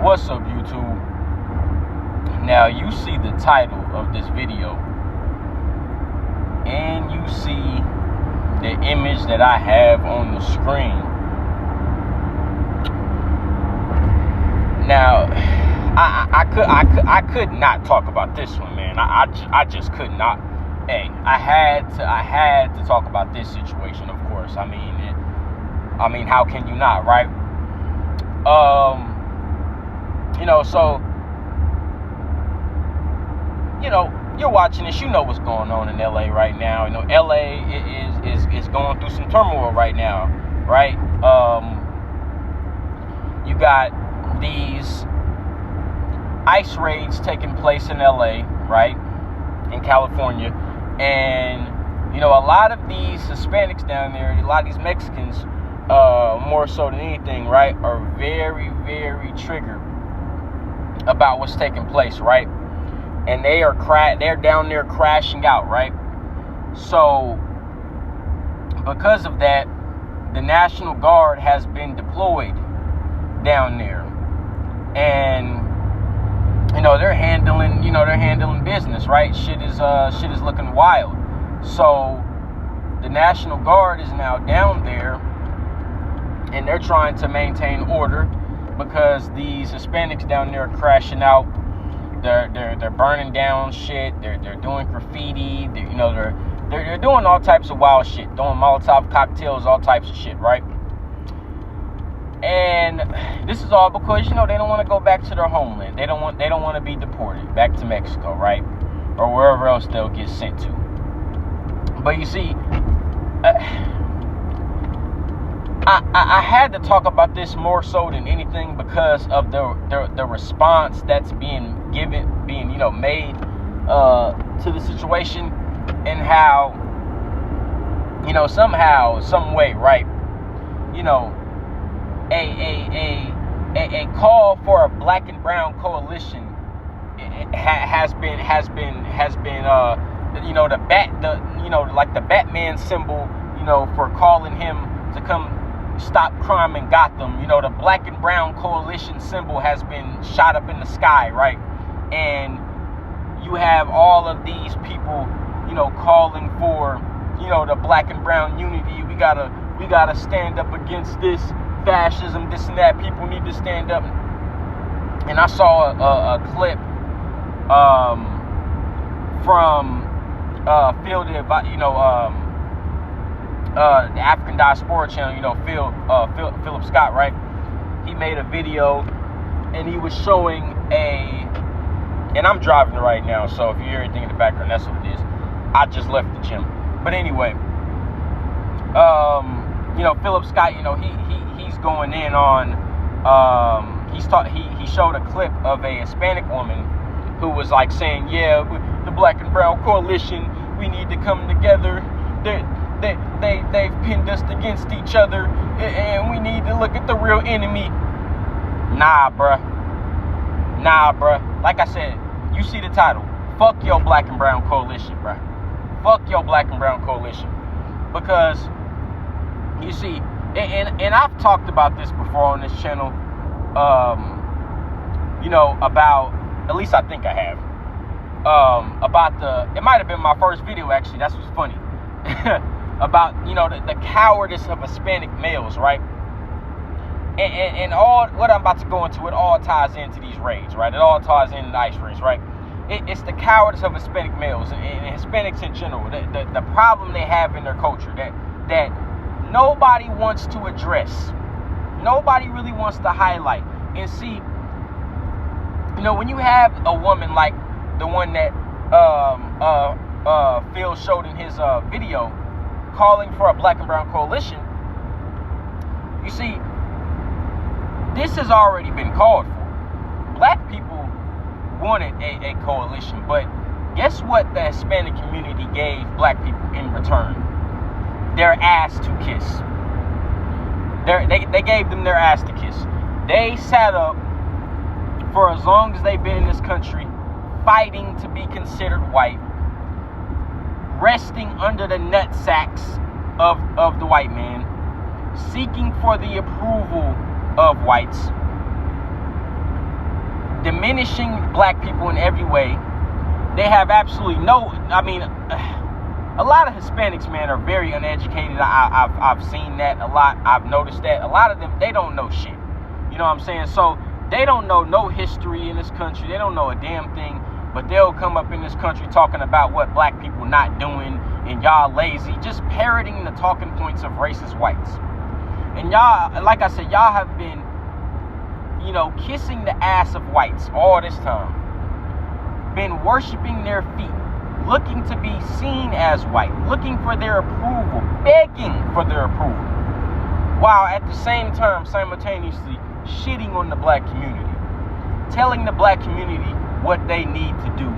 What's up, YouTube? Now you see the title of this video and you see the image that I have on the screen. Now I could not talk about this one, man. I just could not. Hey, I had to talk about this situation, of course. I mean, how can you not, right? So, you're watching this, you know what's going on in LA right now. LA is going through some turmoil right now, right? You got these ICE raids taking place in LA, right? In California. And, a lot of these Hispanics down there, a lot of these Mexicans, more so than anything, right, are very, very triggered about what's taking place, right? And they're down there crashing out, right? So, because of that, the National Guard has been deployed down there, and they're handling business, right? Shit is looking wild. So, the National Guard is now down there, and they're trying to maintain order because these Hispanics down there are crashing out. They're burning down shit. They're doing graffiti. They're doing all types of wild shit, doing Molotov cocktails, all types of shit, right? And this is all because they don't want to go back to their homeland. They don't want to be deported back to Mexico, right, or wherever else they'll get sent to. But you see, I had to talk about this more so than anything because of the response that's being made to the situation, and how somehow, some way, right, a call for a black and brown coalition has been the Batman symbol, for calling him to come stop crime in Gotham. The black and brown coalition symbol has been shot up in the sky, right? And you have all of these people, calling for, the black and brown unity. We gotta stand up against this fascism, this and that. People need to stand up. And I saw a clip from Phil, the African Diaspora channel, Philip Scott, right? He made a video and he was showing and I'm driving right now, so if you hear anything in the background, that's what it is. I just left the gym. But anyway, Philip Scott, he's going in on, he showed a clip of a Hispanic woman who was like saying, yeah, the black and brown coalition, we need to come together. They've pinned us against each other, and we need to look at the real enemy. Nah, bruh. Like I said, you see the title. Fuck your black and brown coalition, bruh. Fuck your black and brown coalition. Because, you see, and I've talked about this before on this channel, about, at least I think I have, about it might have been my first video, actually. That's what's funny. About, the cowardice of Hispanic males, right? And all what I'm about to go into, it all ties into these raids, right? It all ties into the ICE raids, right? It's the cowardice of Hispanic males and Hispanics in general. The problem they have in their culture that nobody wants to address. Nobody really wants to highlight. And see, when you have a woman like the one that Phil showed in his video, calling for a black and brown coalition, you see, this has already been called for. Black people wanted a coalition, but guess what the Hispanic community gave black people in return? Their ass to kiss. They gave them their ass to kiss. They sat up for as long as they've been in this country, fighting to be considered white, resting under the nut sacks of the white man, seeking for the approval of whites, diminishing black people in every way. They have absolutely no, a lot of Hispanics, man, are very uneducated. I've seen that a lot. I've noticed that. A lot of them, they don't know shit. You know what I'm saying? So they don't know no history in this country. They don't know a damn thing. But they'll come up in this country talking about what black people not doing and y'all lazy, just parroting the talking points of racist whites. And y'all, like I said, y'all have been, kissing the ass of whites all this time. Been worshiping their feet, looking to be seen as white, looking for their approval, begging for their approval, while at the same time simultaneously shitting on the black community, telling the black community what they need to do,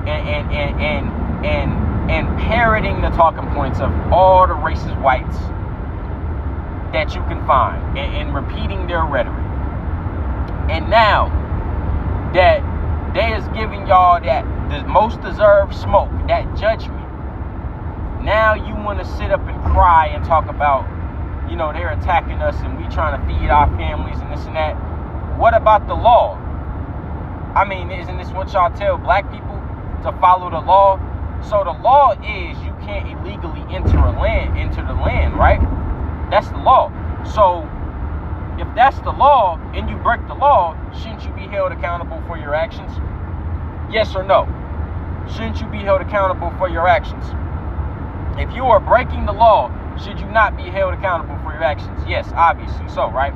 and parroting the talking points of all the racist whites that you can find, and repeating their rhetoric. And now that they is giving y'all that the most deserved smoke, that judgment, now you want to sit up and cry and talk about, they're attacking us and we trying to feed our families and this and that. What about the law? Isn't this what y'all tell black people, to follow the law? So the law is you can't illegally enter the land, right? That's the law. So if that's the law and you break the law, shouldn't you be held accountable for your actions? Yes or no? Shouldn't you be held accountable for your actions? If you are breaking the law, should you not be held accountable for your actions? Yes, obviously so, right?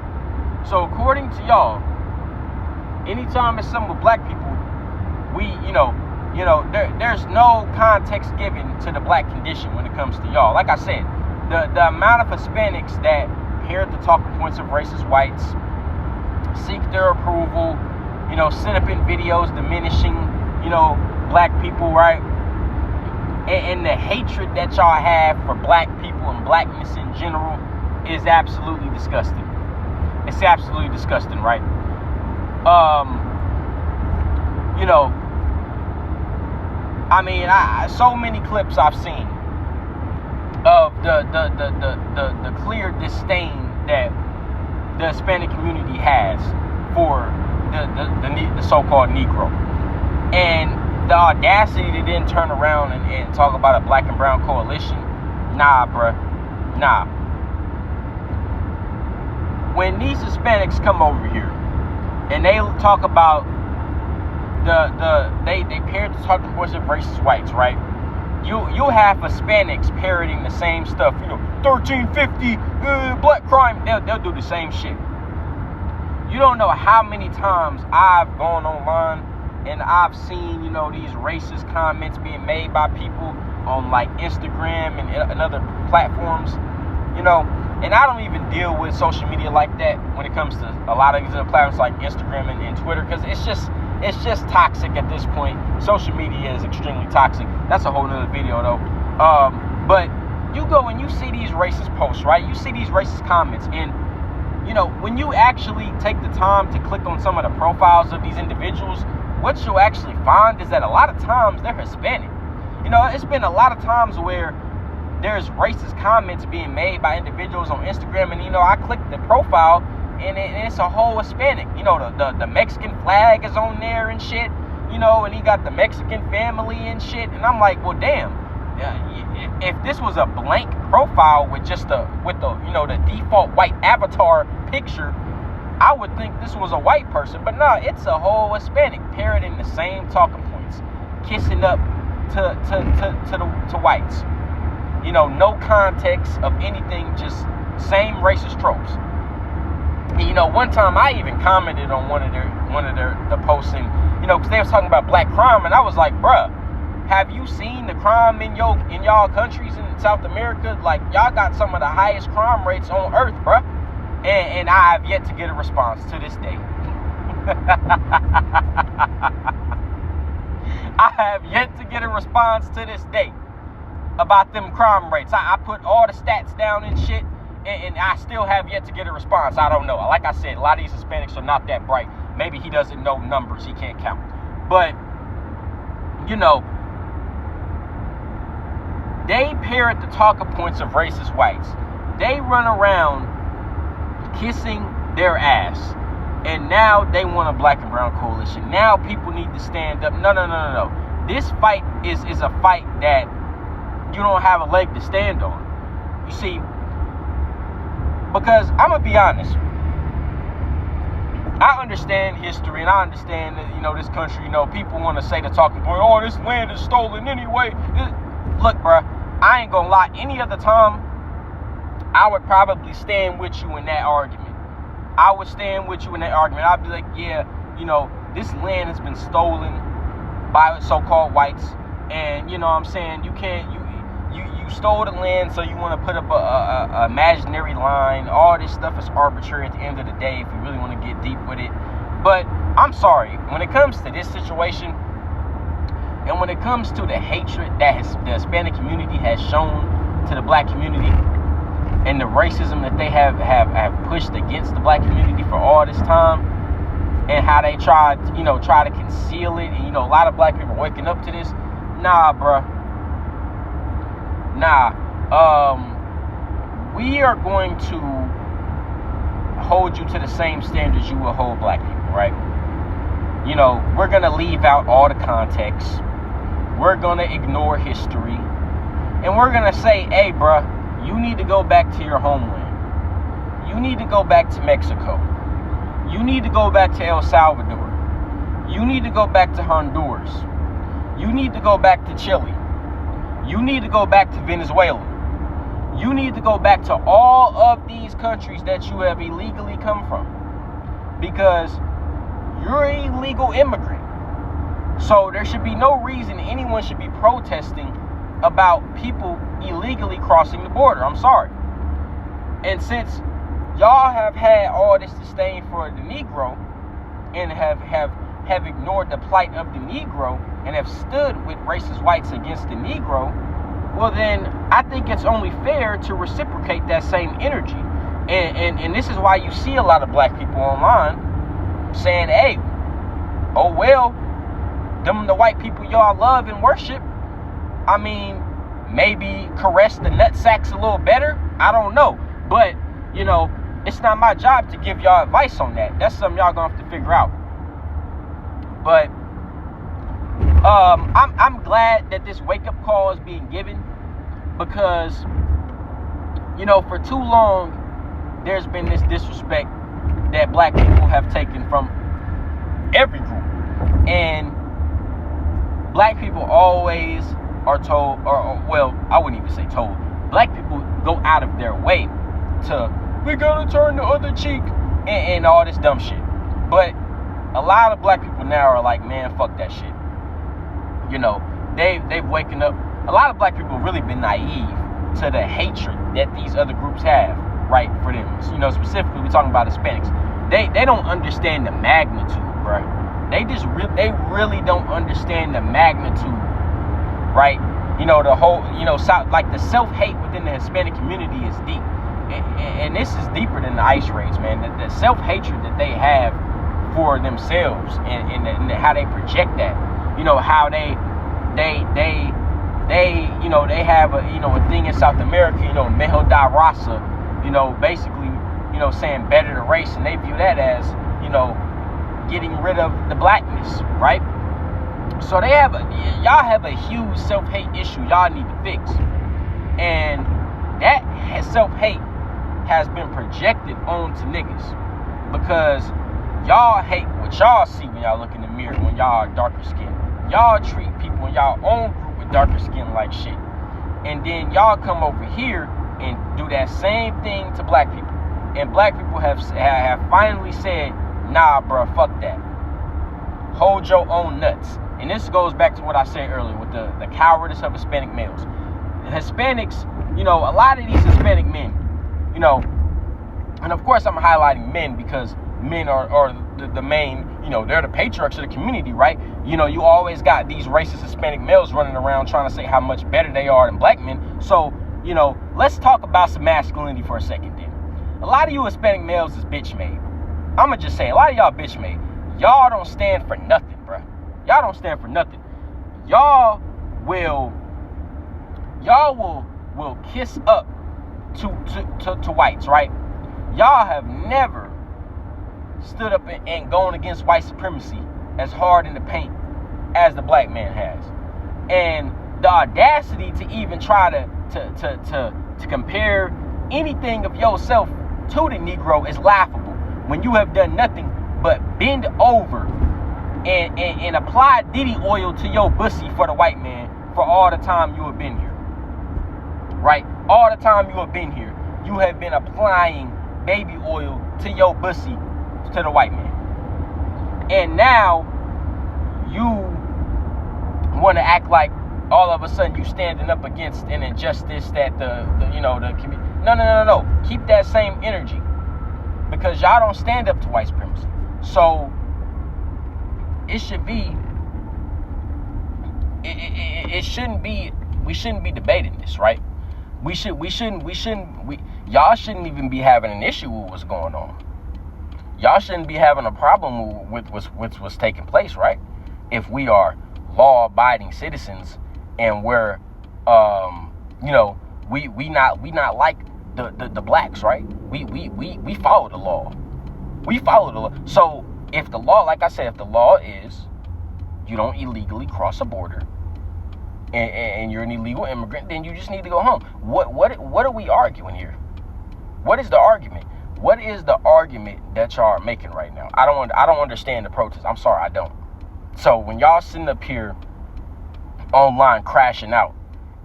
So according to y'all, anytime it's something with black people, we, there's no context given to the black condition when it comes to y'all. Like I said, the amount of Hispanics that parrot the talking points of racist whites, seek their approval, sit up in videos diminishing, black people, right? And the hatred that y'all have for black people and blackness in general is absolutely disgusting. It's absolutely disgusting, right? So many clips I've seen of the clear disdain that the Hispanic community has for the so-called Negro, and the audacity to then turn around and talk about a black and brown coalition. Nah, bruh, nah. When these Hispanics come over here and they talk about they parrot the talking points of racist whites, right? You'll have Hispanics parroting the same stuff, 1350, black crime. They'll do the same shit. You don't know how many times I've gone online and I've seen, these racist comments being made by people on like Instagram and other platforms, and I don't even deal with social media like that when it comes to a lot of these other platforms like Instagram and Twitter, because it's just toxic at this point. Social media is extremely toxic. That's a whole nother video though. But you go and you see these racist posts, right? You see these racist comments, and when you actually take the time to click on some of the profiles of these individuals, what you'll actually find is that a lot of times they're Hispanic. It's been a lot of times where there's racist comments being made by individuals on Instagram, and I click the profile and it's a whole Hispanic. The Mexican flag is on there and shit, and he got the Mexican family and shit, and I'm like, well, damn, if this was a blank profile with just the default white avatar picture, I would think this was a white person, but no, it's a whole Hispanic parroting the same talking points, kissing up to whites. No context of anything, just same racist tropes. And, one time I even commented on one of the posts, and because they was talking about black crime, and I was like, bruh, have you seen the crime in y'all countries in South America? Like, y'all got some of the highest crime rates on earth, bruh. And I have yet to get a response to this day. I have yet to get a response to this day about them crime rates. I put all the stats down and shit, and I still have yet to get a response. I don't know. Like I said, a lot of these Hispanics are not that bright. Maybe he doesn't know numbers. He can't count. But, they parrot the talking points of racist whites. They run around kissing their ass, And now they want a black and brown coalition. Now people need to stand up. No. This fight is a fight that you don't have a leg to stand on. You see, because I'm going to be honest. I understand history, and I understand that, this country, people want to say the talking point, oh, this land is stolen anyway. Look, bruh, I ain't gonna lie. Any other time, I would probably stand with you in that argument. I'd be like, yeah, this land has been stolen by so-called whites, and, I'm saying, you stole the land, so you want to put up a imaginary line. All this stuff is arbitrary at the end of the day if you really want to get deep with it. But I'm sorry, when it comes to this situation, and when it comes to the hatred that the Hispanic community has shown to the black community, and the racism that they have pushed against the black community for all this time, and how they try to conceal it, and a lot of black people waking up to this. Nah, bruh. We are going to hold you to the same standards you will hold black people, right? We're going to leave out all the context. We're going to ignore history. And we're going to say, hey, bruh, you need to go back to your homeland. You need to go back to Mexico. You need to go back to El Salvador. You need to go back to Honduras. You need to go back to Chile. You need to go back to Venezuela. You need to go back to all of these countries that you have illegally come from, because you're an illegal immigrant. So there should be no reason anyone should be protesting about people illegally crossing the border. I'm sorry. And since y'all have had all this disdain for the Negro and have ignored the plight of the Negro and have stood with racist whites against the Negro, well then I think it's only fair to reciprocate that same energy. And this is why you see a lot of black people online saying, hey, oh well, them the white people y'all love and worship, I mean, maybe caress the nut sacks a little better. I don't know. But, it's not my job to give y'all advice on that. That's something y'all gonna have to figure out. But I'm glad that this wake-up call is being given, because for too long there's been this disrespect that black people have taken from every group, and black people always are told, or well, I wouldn't even say told, black people go out of their way to, we gotta turn the other cheek, and all this dumb shit. But a lot of black people now are like, man, fuck that shit. They've waken up. A lot of black people have really been naive to the hatred that these other groups have, right, for them. Specifically, we're talking about Hispanics. They don't understand the magnitude, bro. They really don't understand the magnitude, right? The whole, like the self-hate within the Hispanic community is deep. And this is deeper than the ICE raids, man. The self-hatred that they have for themselves and how they project that. How they have a thing in South America, Mejor da Raza, basically, saying better the race, and they view that as, getting rid of the blackness, right? So y'all have a huge self-hate issue y'all need to fix. And that self-hate has been projected onto niggas, because y'all hate what y'all see when y'all look in the mirror when y'all are darker skinned. Y'all treat people in y'all own group with darker skin like shit. And then y'all come over here and do that same thing to black people. And black people have finally said, nah, bro, fuck that. Hold your own nuts. And this goes back to what I said earlier with the cowardice of Hispanic males. The Hispanics, a lot of these Hispanic men, and of course I'm highlighting men because men are the main, they're the patriarchs of the community, right? You always got these racist Hispanic males running around trying to say how much better they are than black men. So, let's talk about some masculinity for a second then. A lot of you Hispanic males is bitch made. I'ma just say, a lot of y'all bitch made. Y'all don't stand for nothing, bruh. Y'all don't stand for nothing. Y'all will kiss up to whites, right? Y'all have never stood up and going against white supremacy as hard in the paint as the black man has. And the audacity to even try to compare anything of yourself to the Negro is laughable when you have done nothing but bend over and apply Diddy oil to your pussy for the white man for all the time you have been here. Right? All the time you have been here, you have been applying baby oil to your pussy to the white man. And now you want to act like all of a sudden you standing up against an injustice that the community. No. Keep that same energy, because y'all don't stand up to white supremacy. So it should be. It shouldn't be. We shouldn't be debating this, right? Y'all shouldn't even be having an issue with what's going on. Y'all shouldn't be having a problem with what's taking place, right? If we are law-abiding citizens and we're, we not like the blacks, right? We follow the law. We follow the law. So if the law, like I said, if the law is you don't illegally cross a border and you're an illegal immigrant, then you just need to go home. What are we arguing here? What is the argument? What is the argument that y'all are making right now? I don't understand the protest. I'm sorry, I don't. So when y'all sitting up here online crashing out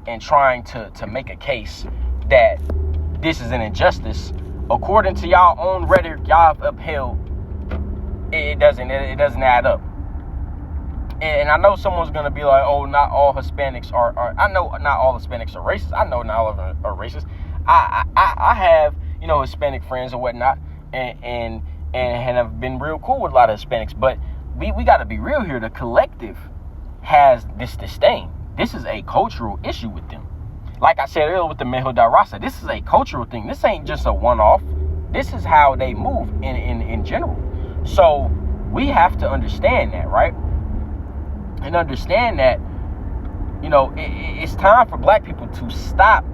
and trying to make a case that this is an injustice, according to y'all own rhetoric y'all have upheld, it doesn't add up. And I know someone's gonna be like, oh, not all Hispanics are I know not all Hispanics are racist. I know not all of them are racist. I have, Hispanic friends and whatnot, and have been real cool with a lot of Hispanics, but we got to be real here. The collective has this disdain. This is a cultural issue with them. Like I said earlier with the Mejo da Raza, this is a cultural thing. This ain't just a one-off. This is how they move in general. So we have to understand that, right? And understand that, it's time for black people to stop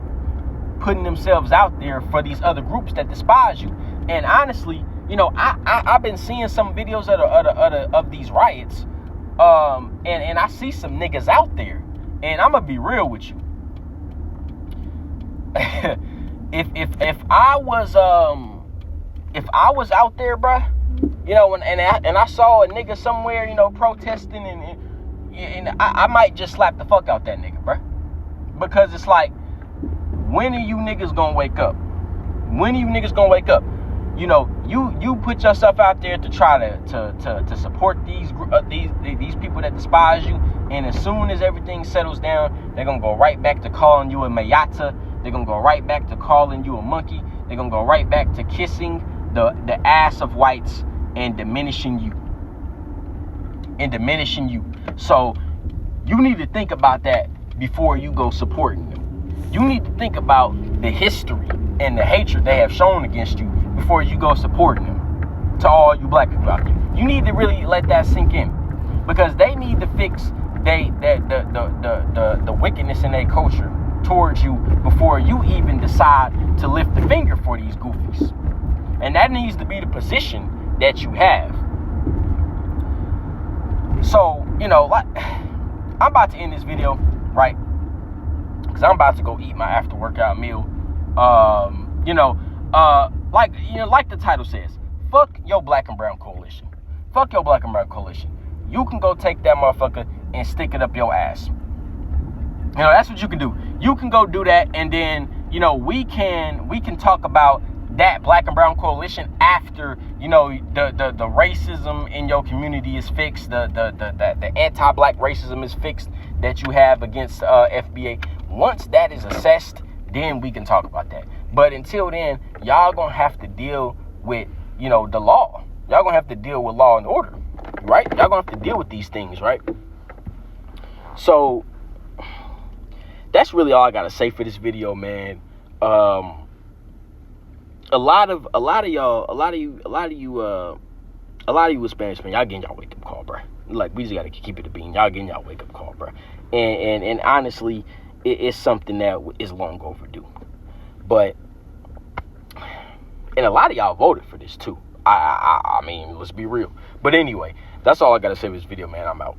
putting themselves out there for these other groups that despise you. And honestly, I've been seeing some videos of these riots, and I see some niggas out there, and I'm gonna be real with you. if I was out there, bruh, and I saw a nigga somewhere, protesting, and I might just slap the fuck out that nigga, bruh, because it's like, when are you niggas gonna wake up? When are you niggas gonna wake up? You put yourself out there to try to support these people that despise you, and as soon as everything settles down, they're gonna go right back to calling you a mayata. They're gonna go right back to calling you a monkey. They're gonna go right back to kissing the ass of whites and diminishing you. So you need to think about that before you go supporting them. You need to think about the history and the hatred they have shown against you before you go supporting them. To all you black people out there, you need to really let that sink in, because they need to fix the wickedness in their culture towards you before you even decide to lift the finger for these goofies. And that needs to be the position that you have. So, I'm about to end this video, right? Because I'm about to go eat my after workout meal. Like the title says, fuck your black and brown coalition. Fuck your black and brown coalition. You can go take that motherfucker and stick it up your ass. That's what you can do. You can go do that, and then, we can talk about that black and brown coalition after, the racism in your community is fixed, the anti-black racism is fixed that you have against FBA. Once that is assessed, then we can talk about that. But until then, y'all gonna have to deal with, the law. Y'all gonna have to deal with law and order, right? Y'all gonna have to deal with these things, right? So that's really all I gotta say for this video, man. A lot of you Spanish, man, y'all getting y'all wake up call, bro. Like, we just gotta keep it a bean. Y'all getting y'all wake up call, bro. And honestly, it's something that is long overdue. And a lot of y'all voted for this too. I mean, let's be real. But anyway, that's all I got to say for this video, man. I'm out.